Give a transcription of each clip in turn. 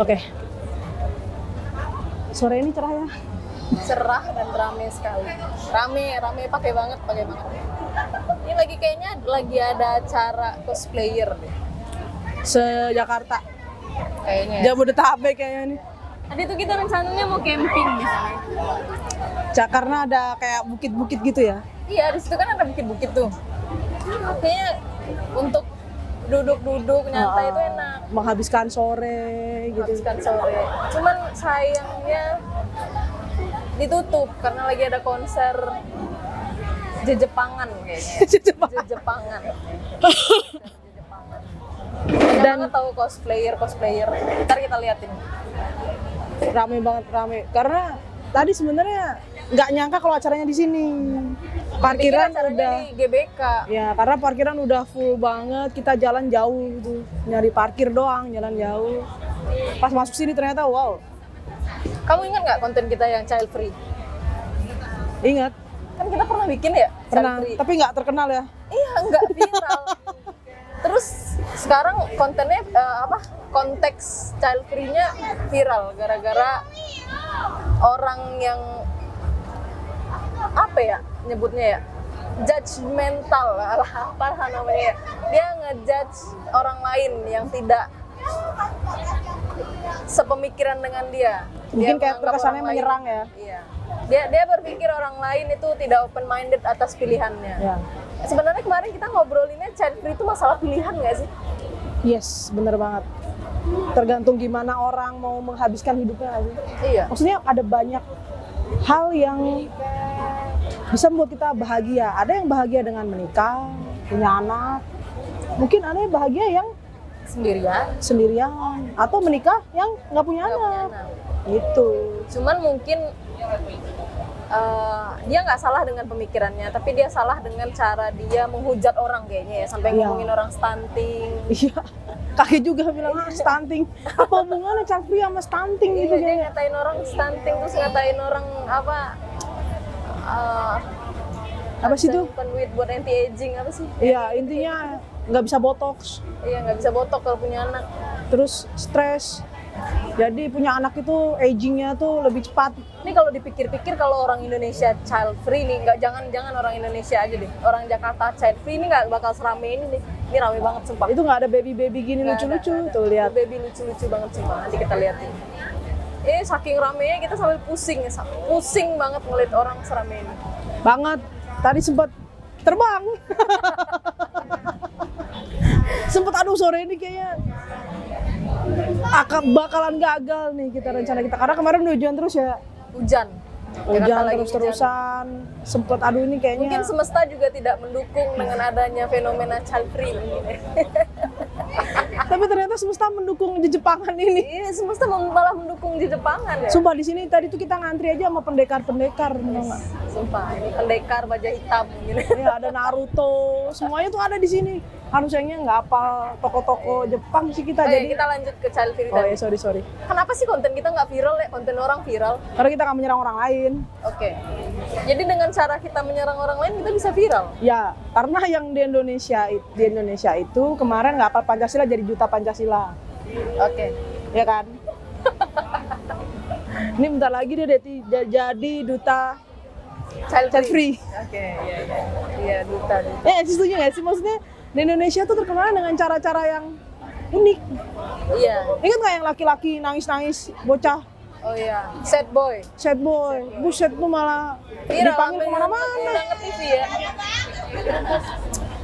Oke. Sore ini cerah ya. Cerah dan rame sekali. Rame pakai banget. Ini kayaknya lagi ada acara cosplayer deh. Se-Jakarta. Kayaknya. Ya. Jabodetabek kayaknya nih. Tadi tuh kita rencananya mau camping di sana. Karena ada kayak bukit-bukit gitu ya. Iya, di situ kan ada bukit-bukit tuh. Kayaknya untuk duduk-duduk nyantai itu enak. Menghabiskan sore gitu. Menghabiskan sore. Cuman sayangnya ditutup karena lagi ada konser Jejepangan kayaknya. Jejepangan. Dan tahu cosplayer. Ntar kita liatin. Rame banget. Karena tadi sebenarnya nggak nyangka kalau acaranya di sini. Parkiran udah di GBK. Ya, karena parkiran udah full banget. Kita jalan jauh gitu. Nyari parkir doang, jalan jauh. Pas masuk sini ternyata wow. Kamu ingat nggak konten kita yang child free? Ingat. Kan kita pernah bikin ya? Pernah, tapi nggak terkenal ya? Iya, nggak viral. Terus sekarang kontennya konteks child free-nya viral gara-gara orang yang nyebutnya ya, judgmental apa namanya ya, dia ngejudge orang lain yang tidak sepemikiran dengan dia. Mungkin kayak terkesannya menyerang ya. Iya. Dia berpikir orang lain itu tidak open minded atas pilihannya. Ya. Sebenarnya kemarin kita ngobrolinnya child free itu masalah pilihan nggak sih? Yes, bener banget. Tergantung gimana orang mau menghabiskan hidupnya aja. Iya. Maksudnya ada banyak hal yang bisa membuat kita bahagia. Ada yang bahagia dengan menikah, punya anak. Mungkin ada yang bahagia yang sendirian. Atau menikah yang nggak punya anak. Gitu. Cuman mungkin dia nggak salah dengan pemikirannya, tapi dia salah dengan cara dia menghujat orang kayaknya ya, sampai ngomongin orang stunting. Iya, kakek juga bilang stunting. Apa hubungannya child free sama stunting gitu? Dia ngatain orang stunting, terus ngatain orang apa sih itu? Penduit buat anti aging apa sih? Iya, intinya nggak bisa botox. Iya, nggak bisa botox kalau punya anak. Terus stres. Jadi punya anak itu agingnya tuh lebih cepat. Ini kalau dipikir-pikir kalau orang Indonesia child free nih, jangan orang Indonesia aja deh. Orang Jakarta child free ini nggak bakal serame ini nih. Ini rame banget sumpah. Itu nggak ada baby gini lucu-lucu. Tuh lihat. Baby lucu-lucu banget sumpah. Nanti kita liatin. Saking ramenya kita sampai pusing banget ngeliat orang serame ini. Banget. Tadi sempat terbang. Sempat sore ini kayaknya bakalan gagal nih rencana kita, karena kemarin hujan terus ya. Hujan terus-terusan. Sempet ini kayaknya mungkin semesta juga tidak mendukung dengan adanya fenomena child free mungkin. Tapi ternyata semesta mendukung Jejepangan ini. Iya, semesta malah mendukung Jejepangan ya. Sumpah di sini tadi tuh kita ngantri aja sama pendekar-pendekar, enggak? Sumpah, ini pendekar baja hitam gitu. Ya, ada Naruto, semuanya tuh ada di sini. Harusnya nggak hafal toko-toko Jepang sih kita. Jadi kita lanjut ke child free. Oh ya, sorry. Kenapa sih konten kita nggak viral ya? Konten orang viral? Karena kita nggak menyerang orang lain. Oke. Jadi dengan cara kita menyerang orang lain kita bisa viral? Ya, karena yang di Indonesia itu kemarin nggak hafal Pancasila jadi duta Pancasila. Oke. Ya kan? Ini bentar lagi dia jadi duta child free. Oke, iya duta. Setuju nggak sih? Maksudnya di Indonesia tuh terkenal dengan cara-cara yang unik. Iya. Ingat nggak yang laki-laki nangis-nangis bocah? Oh iya, sad boy. Buset tuh malah dipanggil kemana-mana. TV ya.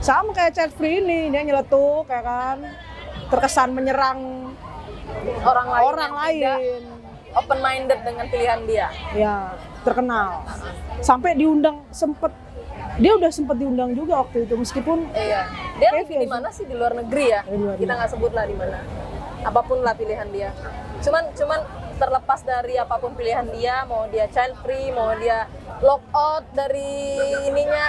Sama kayak child free ini, dia nyeletuk ya kan. Terkesan menyerang orang lain. Open minded dengan pilihan dia. Ya, terkenal. Sampai dia udah sempet diundang juga waktu itu, meskipun iya. Dia lagi di mana sih, di luar negeri ya? Kita nggak sebut lah di mana. Apapun lah pilihan dia. Cuman terlepas dari apapun pilihan dia, mau dia child free, mau dia log out dari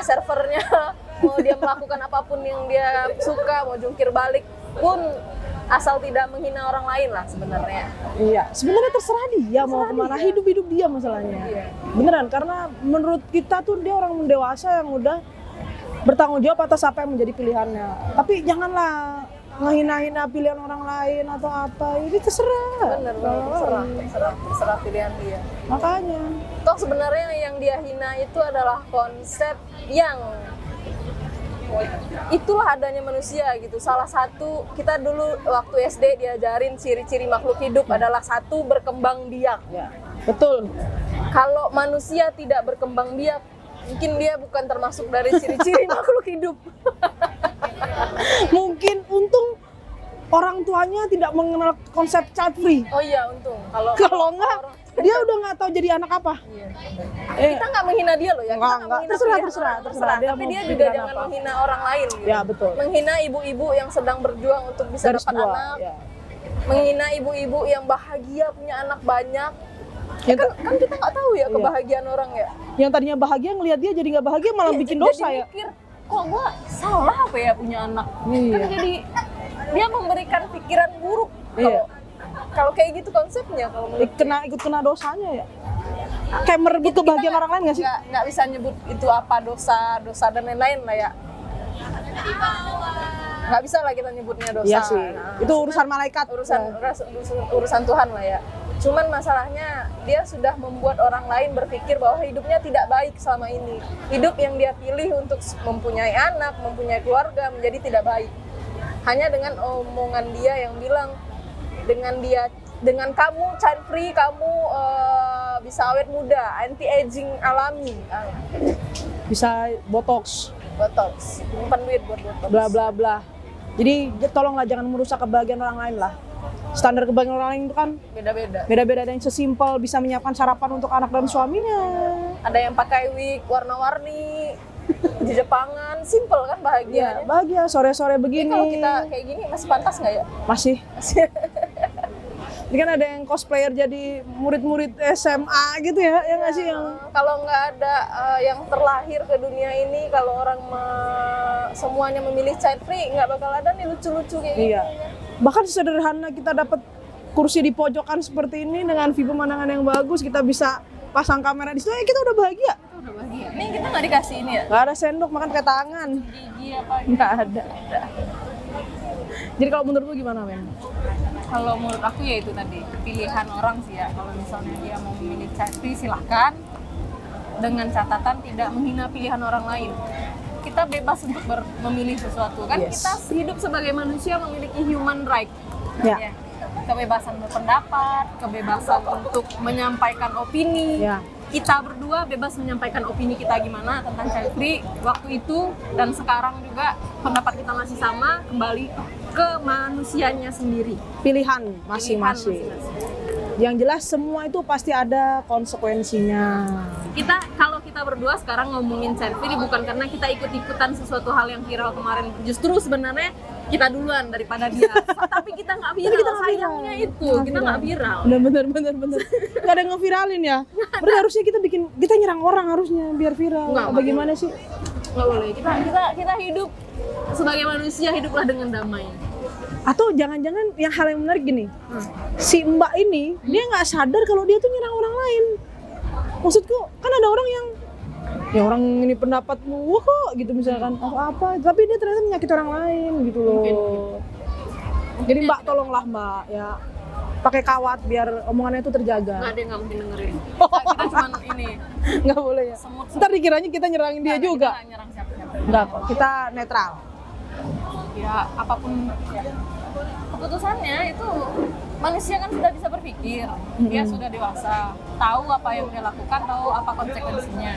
servernya, mau dia melakukan apapun yang dia suka, mau jungkir balik pun asal tidak menghina orang lain lah sebenarnya. Iya, sebenarnya terserah dia mau kemana, hidup dia masalahnya. Iya. Beneran, karena menurut kita tuh dia orang dewasa yang udah bertanggung jawab atas apa yang menjadi pilihannya. Tapi janganlah ngehina-hina pilihan orang lain atau apa, ini terserah. Bener, terserah pilihan dia. Makanya. Toh sebenarnya yang dia hina itu adalah konsep yang itulah adanya manusia gitu. Salah satu, kita dulu waktu SD diajarin ciri-ciri makhluk hidup adalah satu, berkembang biak. Ya, betul. Kalau manusia tidak berkembang biak, mungkin dia bukan termasuk dari ciri-ciri makhluk hidup. Mungkin untung orang tuanya tidak mengenal konsep child free. Oh iya, untung. Kalau enggak, dia udah nggak tahu jadi anak apa. Iya. Kita nggak menghina dia loh ya. Kita nggak menghina terserah. Dia tapi mau dia juga pikiran jangan apa. menghina orang lain. Gitu. Ya, betul. Menghina ibu-ibu yang sedang berjuang untuk bisa Garis dapat dua, anak. ya. Menghina ibu-ibu yang bahagia punya anak banyak. Ya, Kan kita nggak tahu ya kebahagiaan orang ya. Yang tadinya bahagia ngelihat dia jadi nggak bahagia malah Iya, bikin jadi dosa ya. mikir, kok gua salah apa ya punya anak? Iya. Kan jadi dia memberikan pikiran buruk. Iya. Kalau kayak gitu konsepnya, kalau menurut Ikut kena dosanya ya. Kayak merebut kebahagiaan orang lain nggak sih? nggak bisa nyebut itu apa dosa dan lain-lain lah ya. Nggak bisa lah kita nyebutnya dosa. Iya sih. Nah, Itu urusan malaikat. urusan Tuhan lah ya. Cuman masalahnya dia sudah membuat orang lain berpikir bahwa hidupnya tidak baik selama ini. Hidup yang dia pilih untuk mempunyai anak, mempunyai keluarga menjadi tidak baik. Hanya dengan omongan dia yang bilang dengan kamu child free, kamu bisa awet muda, anti aging alami, Bisa botox, nyimpan duit buat botox. bla bla bla. Jadi tolonglah jangan merusak kebahagiaan orang lain lah. Standar kebahagiaan orang lain itu kan beda-beda. Ada yang sesimpel bisa menyiapkan sarapan untuk anak dan suaminya. Ada yang pakai wig warna-warni di Jepangan, simple kan bahagianya. Iya, bahagia sore-sore Jadi begini. kalau kita kayak gini masih pantas nggak ya? Masih. Ini kan ada yang cosplayer jadi murid-murid SMA gitu ya, yang nggak sih yang Kalau nggak ada yang terlahir ke dunia ini, kalau orang semuanya memilih child free, nggak bakal ada nih lucu-lucu kayak iya. gini. Bahkan sederhana kita dapat kursi di pojokan seperti ini dengan view pemandangan yang bagus, kita bisa pasang kamera di situ, kita udah bahagia. Udah bahagia. Nih kita nggak dikasih ini ya? Nggak ada sendok, makan pakai tangan. Gigi apa? Nggak ada. Jadi kalau menurut lu gimana, Men? Kalau menurut aku ya itu tadi pilihan orang sih ya. Kalau misalnya dia mau memilih child free silahkan, dengan catatan tidak menghina pilihan orang lain. Kita bebas untuk memilih sesuatu kan. Yes. Kita hidup sebagai manusia memiliki human right. Ya. Kebebasan berpendapat, kebebasan untuk menyampaikan opini. Ya. Kita berdua bebas menyampaikan opini kita gimana tentang child free waktu itu dan sekarang juga pendapat kita masih sama, kembali ke manusianya sendiri. Pilihan masing-masing. Yang jelas semua itu pasti ada konsekuensinya. Kalau kita berdua sekarang ngomongin child free bukan karena kita ikut-ikutan sesuatu hal yang viral kemarin. Justru sebenarnya kita duluan daripada dia. Tapi kita nggak viral. Sayangnya itu kita nggak viral. Bener. Nggak ada yang ngeviralin ya. Berarti harusnya kita nyerang orang harusnya biar viral. Nggak, Bagaimana sih? Nggak boleh. Kita hidup sebagai manusia, hiduplah dengan damai. Atau jangan-jangan yang hal yang menarik gini, si Mbak ini dia nggak sadar kalau dia tuh nyerang orang lain. Maksudku kan ada orang yang ya orang ini pendapatmu wah kok gitu misalkan apa, tapi dia ternyata menyakiti orang lain gitu loh. Mungkin. Jadi Mbak tolonglah Mbak ya pakai kawat biar omongannya itu terjaga. Nggak ada yang nggak mungkin dengerin. Kita cuman ini Nggak boleh ya. Ntar dikiranya kita nyerangin dia juga. Kita nggak nyerang siapa-siapa. Enggak kok, kita netral. Ya apapun keputusannya itu manusia kan sudah bisa berpikir, dia sudah dewasa, tahu apa yang dia lakukan, tahu apa konsekuensinya.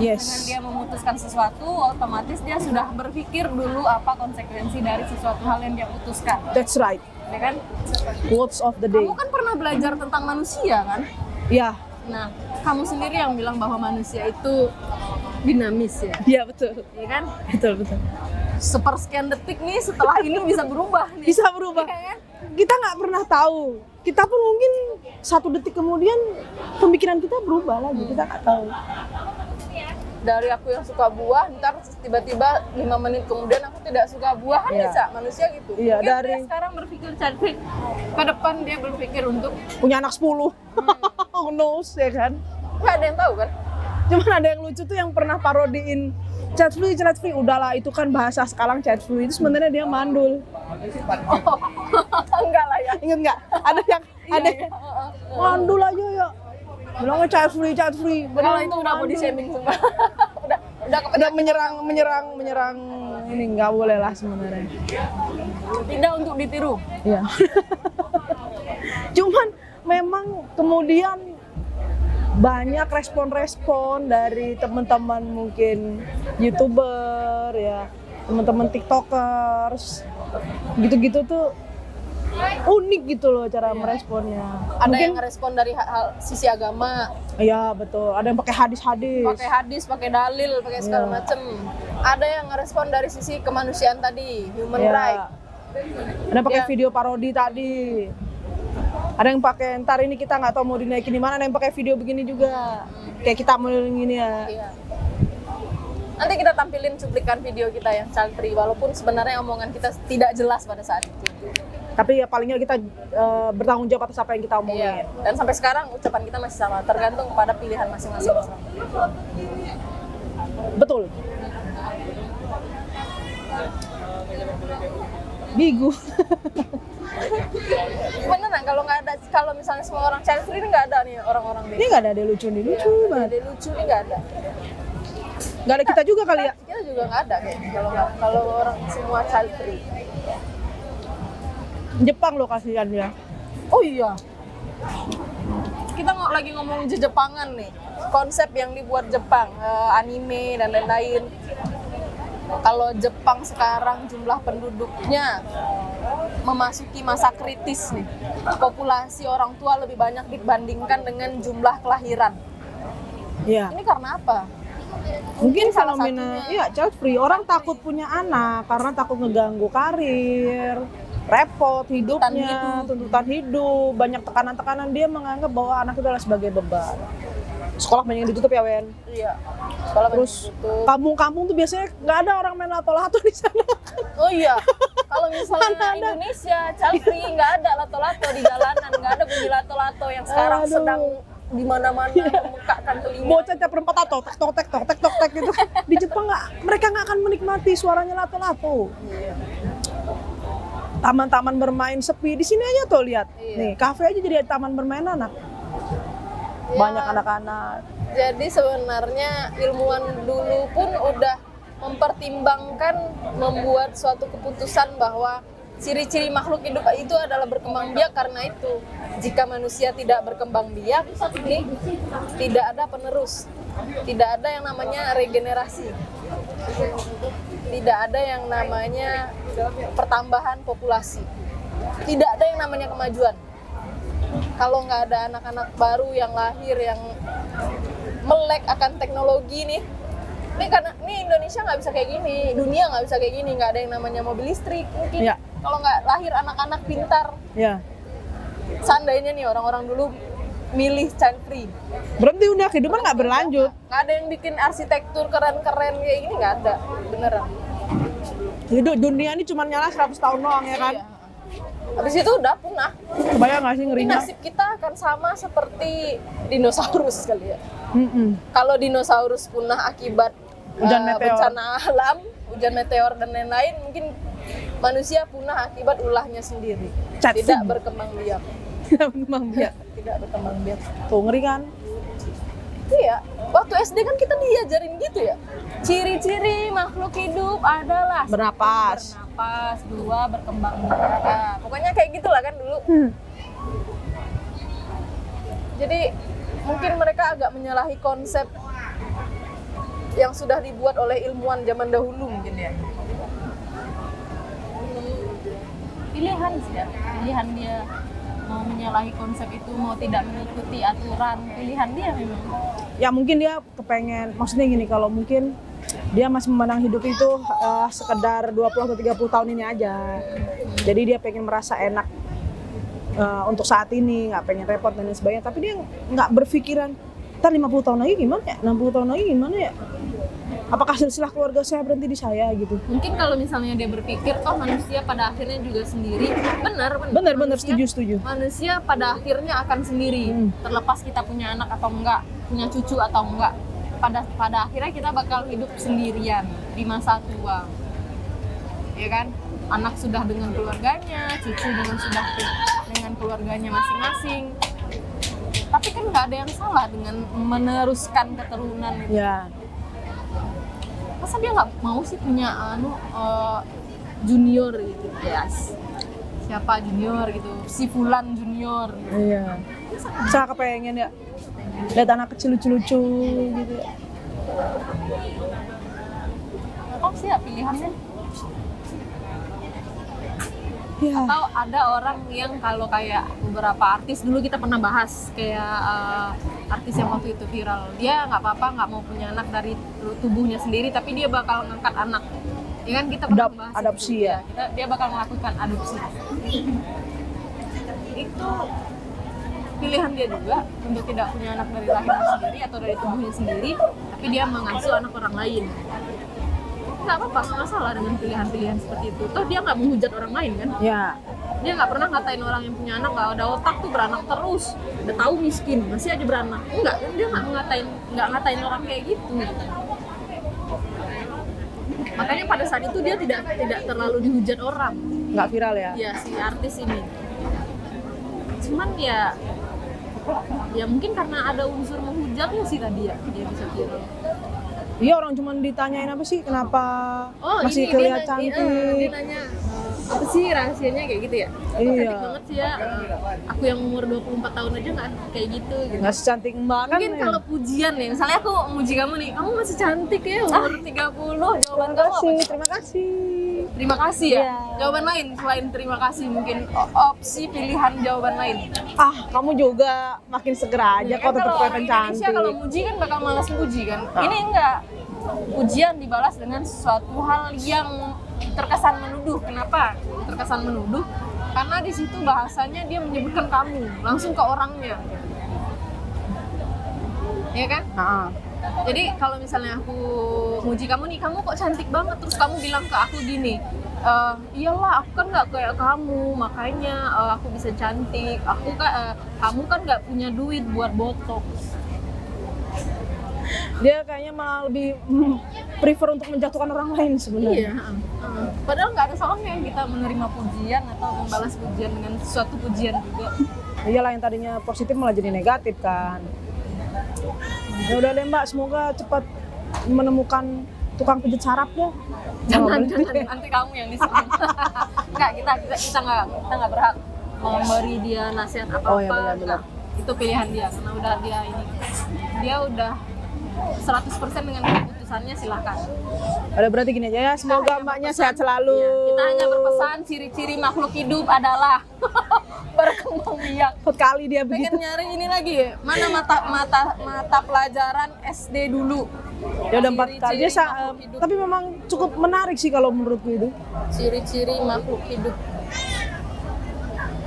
Yes. Dengan dia memutuskan sesuatu, otomatis dia sudah berpikir dulu apa konsekuensi dari sesuatu hal yang dia putuskan. That's right. Ya kan? Quotes of the day. Kamu kan pernah belajar tentang manusia kan? Iya. Nah, kamu sendiri yang bilang bahwa manusia itu dinamis ya. Iya betul. Ya kan? Betul. Sepersekian detik nih setelah ini bisa berubah nih. Bisa berubah. Ya kan? Kita nggak pernah tahu. Kita pun mungkin 1 detik kemudian pemikiran kita berubah lagi. Kita nggak tahu. Dari aku yang suka buah, ntar tiba-tiba 5 menit kemudian aku tidak suka buah, kan bisa manusia gitu. Iya, Mungkin dari dia sekarang berpikir cantik, ke depan dia berpikir untuk punya anak 10. Who knows ya kan? nggak ada yang tahu kan. Cuman ada yang lucu tuh yang pernah parodiin chat free, udahlah itu kan bahasa sekarang chat free, itu sebenarnya dia mandul. Enggak lah ya. Ingat nggak? Ada yang mandul aja ya. Bilangnya chat free. Kalau itu udah body shaming sumpah. Udah menyerang ini nggak boleh lah sebenarnya. Tidak untuk ditiru. Iya. Cuman memang kemudian banyak respon-respon dari teman-teman mungkin YouTuber ya, teman-teman TikTokers, gitu-gitu tuh unik gitu loh cara meresponnya. Ada Mungkin, yang ngerespon dari hal sisi agama, iya betul. Ada yang pakai hadis. pakai dalil, pakai segala macem. Ada yang ngerespon dari sisi kemanusiaan tadi, human right. Ada yang pakai video parodi tadi. Ada yang pakai ntar ini kita nggak tahu mau dinaikin di mana. Ada yang pakai video begini juga. Kayak kita mau gini ya. Iya. Nanti kita tampilin cuplikan video kita yang child free, walaupun sebenarnya omongan kita tidak jelas pada saat itu. Tapi ya palingnya kita bertanggung jawab atas apa yang kita omongin. Iya. Dan sampai sekarang ucapan kita masih sama, tergantung pada pilihan masing-masing orang. Betul. Bigu. Beneran kalau misalnya semua orang child free ini nggak ada nih orang-orang Ini nggak ada lucu banget. Ada lucu nih nggak ada. Nggak ada kita juga kali ya. Kita juga nggak ada kayaknya kalau orang semua child free. Jepang loh kasihan ya. Oh iya. Kita lagi ngomong Jepangan nih. Konsep yang dibuat Jepang, anime dan lain-lain. Kalau Jepang sekarang jumlah penduduknya memasuki masa kritis nih. Populasi orang tua lebih banyak dibandingkan dengan jumlah kelahiran. Iya. Ini karena apa? Mungkin salah fenomena satunya. ya child free. Orang takut punya anak karena takut ngeganggu karir, repot hidupnya, tuntutan hidup, banyak tekanan-tekanan. Dia menganggap bahwa anak itu adalah sebagai beban. Sekolah banyak yang ditutup ya, Wen. Iya. Sekolah Terus ditutup. kampung-kampung tuh biasanya nggak ada orang main lato-lato di sana. Oh iya. Kalau misalnya Indonesia child free nggak ada lato-lato di jalanan, nggak ada bunyi lato-lato yang sekarang Aduh. sedang di mana-mana memekakkan telinga. Bocah tiap perempat tato, tek gitu. Di Jepang mereka nggak akan menikmati suaranya lato-lato. Iya. Taman-taman bermain sepi di sini aja tuh lihat. Iya. Nih, kafe aja jadi taman bermain anak. Ya, Banyak anak-anak. Jadi sebenarnya ilmuwan dulu pun udah mempertimbangkan membuat suatu keputusan bahwa ciri-ciri makhluk hidup itu adalah berkembang biak karena itu. Jika manusia tidak berkembang biak, nih, tidak ada penerus. Tidak ada yang namanya regenerasi. Tidak ada yang namanya pertambahan populasi. Tidak ada yang namanya kemajuan. Kalau nggak ada anak-anak baru yang lahir yang melek akan teknologi nih, karena Indonesia nggak bisa kayak gini, dunia nggak bisa kayak gini, nggak ada yang namanya mobil listrik mungkin. Ya. Kalau nggak lahir anak-anak pintar, Ya. seandainya nih orang-orang dulu milih child free, Berhenti udah, kehidupan nggak berlanjut. nggak ada yang bikin arsitektur keren-keren kayak gini, nggak ada, beneran. Hidup dunia ini cuma nyala 100 tahun doang ya kan. Iya. Habis itu udah punah. Kebayang nggak sih Ini ngerinya? nasib kita akan sama seperti dinosaurus kali ya. Mm-mm. Kalau dinosaurus punah akibat Hujan meteor. bencana alam, hujan meteor dan lain-lain, mungkin manusia punah akibat ulahnya sendiri. Cacing. Tidak berkembang biak. Memang biar. Tidak berkembang biak. Tuh ngeri kan? Iya, waktu SD kan kita diajarin gitu ya. Ciri-ciri makhluk hidup adalah Bernapas. bernapas, 2 berkembang biak. Nah, pokoknya kayak gitulah kan dulu. Jadi mungkin mereka agak menyalahi konsep yang sudah dibuat oleh ilmuwan zaman dahulu mungkin ya. Pilihan sih ya, pilihan dia mau menyalahi konsep itu, mau tidak mengikuti aturan, pilihan dia memang. Ya mungkin dia kepengen, maksudnya gini, kalau mungkin dia masih memandang hidup itu sekedar 20 atau 30 tahun ini aja. Jadi dia pengen merasa enak untuk saat ini, nggak pengen repot dan lain sebagainya. Tapi dia nggak berpikiran, ntar 50 tahun lagi gimana ya, 60 tahun lagi gimana ya? Apakah silsilah keluarga saya berhenti di saya gitu? Mungkin kalau misalnya dia berpikir, toh manusia pada akhirnya juga sendiri. Benar. Benar, Manusia- setuju. Manusia pada akhirnya akan sendiri, terlepas kita punya anak atau enggak, punya cucu atau enggak. pada akhirnya kita bakal hidup sendirian di masa tua, ya kan? Anak sudah dengan keluarganya, cucu dengan keluarganya masing-masing. Tapi kan nggak ada yang salah dengan meneruskan keturunan itu. Ya. Masa dia nggak mau sih punya junior gitu, guys? Siapa junior gitu? Si Fulan junior. Gitu. Iya. Saya kepengen ya lihat anak kecil lucu-lucu gitu ya. Apa sih ya pilihannya? Ya. Atau ada orang yang kalau kayak beberapa artis dulu kita pernah bahas kayak artis yang waktu itu viral, dia nggak apa-apa nggak mau punya anak dari tubuhnya sendiri tapi dia bakal ngangkat anak, ya kan kita pernah bahas adopsi itu. ya. Dia bakal melakukan adopsi. Itu pilihan dia juga untuk tidak punya anak dari rahimnya sendiri atau dari tubuhnya sendiri, tapi dia mengasuh anak orang lain. Nggak apa-apa, nggak masalah dengan pilihan-pilihan seperti itu. Toh dia nggak menghujat orang lain kan? Ya. Dia nggak pernah ngatain orang yang punya anak nggak ada otak tuh beranak terus, udah tahu miskin masih aja beranak. Enggak, dia nggak ngatain orang kayak gitu. Makanya pada saat itu dia tidak terlalu dihujat orang. Nggak viral ya? Ya si artis ini. Cuman ya mungkin karena ada unsur menghujatnya sih tadi ya dia bisa viral. Iya, orang cuma ditanyain apa sih, kenapa masih ini kelihatan cantik. dia nanya apa sih rahasianya kayak gitu ya? Iya. Cantik banget sih ya. Aku yang umur 24 tahun aja nggak kayak gitu. Nggak secantik Mbak kan? Mungkin kalau pujian nih, misalnya aku muji kamu nih, kamu masih cantik ya umur 30, jawaban Terima kamu apa? kasih, terima kasih. Terima kasih ya. Iya. Jawaban lain selain terima kasih mungkin opsi pilihan jawaban lain. Ah, kamu juga makin segera aja kok tetap kalau orang kelihatan Indonesia cantik. kalau muji kan bakal malas muji kan. Ini enggak. Pujian dibalas dengan suatu hal yang terkesan menuduh. Kenapa? Terkesan menuduh karena di situ bahasanya dia menyebutkan kamu langsung ke orangnya. Ya kan? Nah, Jadi kalau misalnya aku muji kamu nih, kamu kok cantik banget, terus kamu bilang ke aku gini, iyalah aku kan nggak kayak kamu, makanya aku bisa cantik. Kamu kan nggak punya duit buat botox. dia kayaknya malah lebih prefer untuk menjatuhkan orang lain sebenarnya. Iya. Padahal nggak ada salahnya kita menerima pujian atau membalas pujian dengan suatu pujian juga. Iyalah, yang tadinya positif malah jadi negatif kan. Ya udah deh Mbak, semoga cepat menemukan tukang pijat saraf ya. Jangan nanti kamu yang disebut. Nggak, kita nggak berhak memberi dia nasihat apa-apa. Oh, iya, benar. Itu pilihan dia karena udah dia udah 100% dengan keputusannya, silakan. Udah, berarti gini aja ya, semoga mbaknya sehat selalu. Iya, kita hanya berpesan ciri-ciri makhluk hidup adalah berkembang biak. Kali dia begitu. Pengen nyari ini lagi ya, mana mata pelajaran SD dulu. Ya udah 4 kali. Ciri-ciri makhluk hidup. Tapi memang cukup menarik sih kalau menurutku itu. Ciri-ciri makhluk hidup: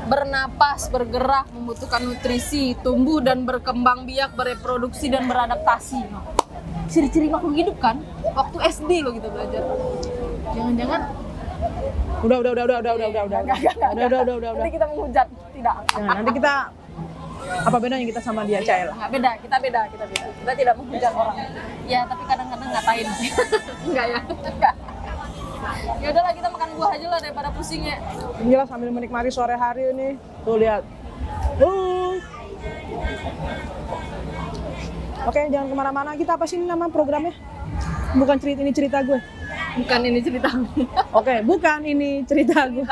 bernapas, bergerak, membutuhkan nutrisi, tumbuh dan berkembang biak, bereproduksi dan beradaptasi. Ciri-ciri makhluk hidup kan? Waktu SD lo kita belajar. Jangan-jangan Udah. nanti kita menghujat. Tidak. Nah, nanti kita apa bedanya kita sama dia, Cael? Nggak beda, kita beda. Kita tidak menghujat orang. Ya, tapi kadang-kadang ngatain sih. Enggak ya? Enggak. Ya udahlah, kita makan buah aja lah daripada pusingnya. Inilah sambil menikmati sore hari ini. Tuh lihat. Oke, jangan kemana-mana. Kita apa sih ini nama programnya? Bukan cerita gue. Bukan ini cerita. Oke, bukan ini cerita gue.